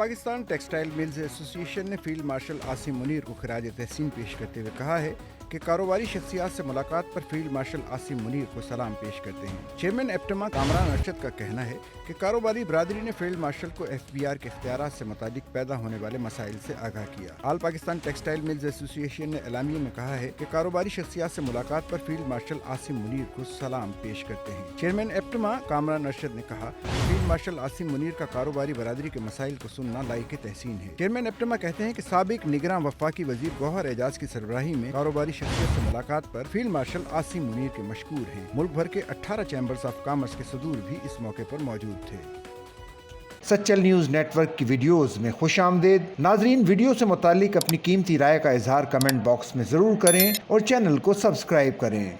Pakistan textile mills ایسوسی ایشن نے فیلڈ مارشل عاصم منیر کو خراج تحسین پیش کرتے ہوئے کہا ہے کہ کاروباری شخصیات سے ملاقات پر فیلڈ مارشل عاصم منیر کو سلام پیش کرتے ہیں۔ چیئرمین ایپٹما کامران ارشد کا کہنا ہے کہ کاروباری برادری نے فیلڈ مارشل کو FBR کے اختیارات سے متعلق پیدا ہونے والے مسائل سے آگاہ کیا۔ آل پاکستان ٹیکسٹائل ملز ایسوسی ایشن نے اعلامیے میں کہا ہے کہ کاروباری شخصیات سے ملاقات پر فیلڈ مارشل عاصم منیر کو سلام پیش کرتے ہیں۔ چیئرمین ایپٹما کامران ارشد نے کہا کہ فیلڈ مارشل عاصم منیر کا کاروباری برادری کے مسائل کو سننا لائق تحسین ہے۔ چیئرمین ایپٹما کہتے ہیں کہ سابق نگراں وفاقی وزیر گوہر اعجاز کی سربراہی میں کاروباری شخصیت سے ملاقات پر فیلڈ مارشل عاصم منیر کے مشکور ہیں۔ ملک بھر کے 18 چیمبرز آف کامرس کے صدور بھی اس موقع پر موجود تھے۔ سچل نیوز نیٹ ورک کی ویڈیوز میں خوش آمدید۔ ناظرین، ویڈیو سے متعلق اپنی قیمتی رائے کا اظہار کمنٹ باکس میں ضرور کریں اور چینل کو سبسکرائب کریں۔